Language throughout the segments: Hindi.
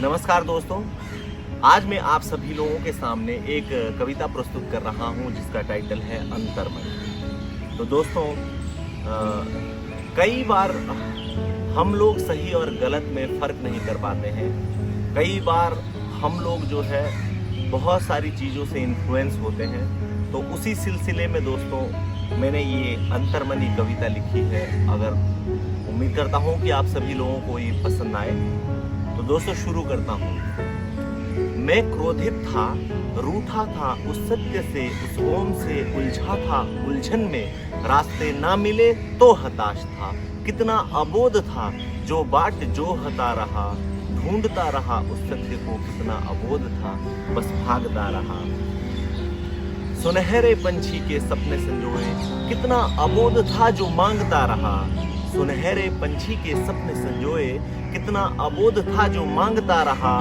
नमस्कार दोस्तों, आज मैं आप सभी लोगों के सामने एक कविता प्रस्तुत कर रहा हूं जिसका टाइटल है अंतर्मन। तो दोस्तों, कई बार हम लोग सही और गलत में फ़र्क नहीं कर पाते हैं। कई बार हम लोग जो है बहुत सारी चीज़ों से इन्फ्लुएंस होते हैं। तो उसी सिलसिले में दोस्तों मैंने ये अंतर्मनी कविता लिखी है। अगर उम्मीद करता हूँ कि आप सभी लोगों को ये पसंद आए। तो दोस्तों शुरू करता हूँ। मैं क्रोधित था, रूठा था उस सत्य से, उस ओम से उलझा था उलझन में, रास्ते ना मिले तो हताश था, कितना अबोध था जो बाट जो हता रहा, ढूंढता रहा उस सत्य को, कितना अबोध था बस भागता रहा। सुनहरे पंछी के सपने संजोए, कितना अबोध था जो मांगता रहा, सुनहरे पंछी के सपने संजोए, कितना अबोध था जो मांगता रहा।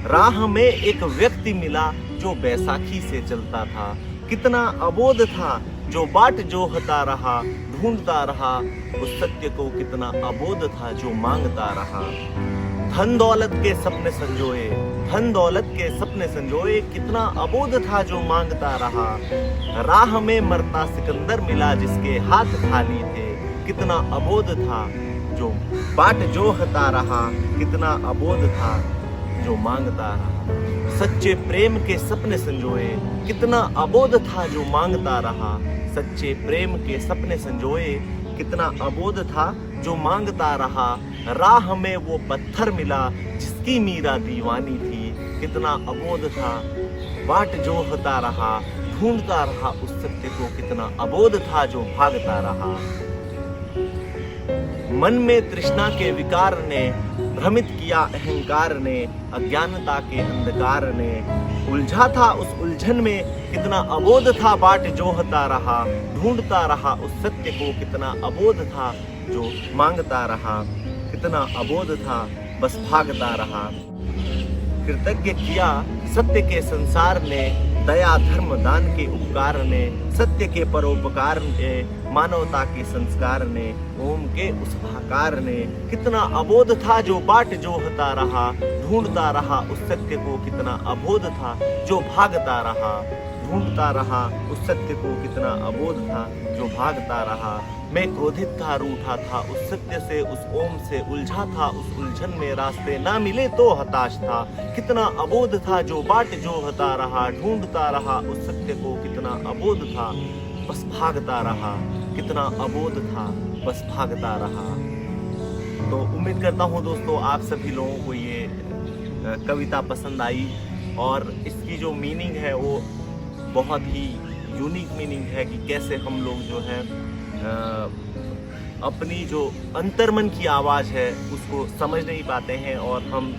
राह में एक व्यक्ति मिला जो बैसाखी से चलता था, कितना अबोध था जो बाट जो हता रहा, ढूंढता रहा उस सत्य को, कितना अबोध था जो मांगता रहा। धन दौलत के सपने संजोए, धन दौलत के सपने संजोए, कितना अबोध था जो मांगता रहा। राह में मरता सिकंदर मिला जिसके हाथ खाली थे, कितना अबोध था जो बाट जो हता रहा, कितना अबोध था जो मांगता रहा। सच्चे प्रेम के सपने संजोए, कितना अबोध था जो मांगता रहा, सच्चे प्रेम के सपने संजोए, कितना अबोध था जो मांगता रहा। राह में वो पत्थर मिला जिसकी मीरा दीवानी थी, कितना अबोध था बाट जो हता रहा, ढूंढता रहा उस सत्य को, कितना अबोध था जो भागता रहा। मन में तृष्णा के विकार ने भ्रमित किया अहंकार ने, अज्ञानता के अंधकार ने, उलझा था उस उलझन में, कितना अबोध था बाट जो हता रहा, ढूंढता रहा उस सत्य को, कितना अबोध था जो मांगता रहा, कितना अबोध था बस भागता रहा। कृतज्ञ किया सत्य के संसार ने, दया धर्म दान के उपकार ने, सत्य के परोपकार ने, मानवता के संस्कार ने, ओम के उस आकार ने, कितना अबोध था जो बाट जो हता रहा, ढूंढता रहा उस सत्य को, कितना अबोध था जो भागता रहा, ढूंढता रहा उस सत्य को, कितना अबोध था जो भागता रहा। मैं क्रोधित था, रूठा था उस सत्य से, उस ओम से उलझा था उस उलझन में, रास्ते ना मिले तो हताश था, कितना अबोध था जो बाट जो हता रहा, ढूंढता रहा उस सत्य को, कितना अबोध था बस भागता रहा, कितना अबोध था बस भागता रहा। तो उम्मीद करता हूँ दोस्तों आप सभी लोगों को ये कविता पसंद आई, और इसकी जो मीनिंग है वो बहुत ही यूनिक मीनिंग है कि कैसे हम लोग जो है अपनी जो अंतर्मन की आवाज़ है उसको समझ नहीं पाते हैं, और हम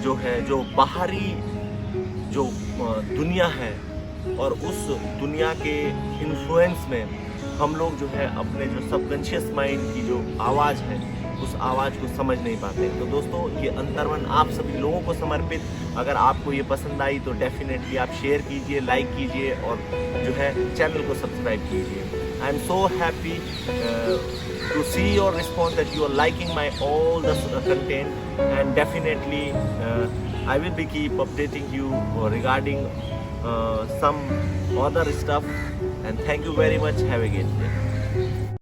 जो है जो बाहरी जो दुनिया है और उस दुनिया के इन्फ्लुएंस में हम लोग जो है अपने जो सबकॉन्शियस माइंड की जो आवाज़ है उस आवाज़ को समझ नहीं पाते। तो दोस्तों ये अंतर्मन आप सभी लोगों को समर्पित। अगर आपको ये पसंद आई तो डेफिनेटली आप शेयर कीजिए, लाइक कीजिए और जो है चैनल को सब्सक्राइब कीजिए। I am so happy to see your response that you are liking my all the content, and definitely I will be keep updating you regarding some other stuff, and thank you very much. Have a good day.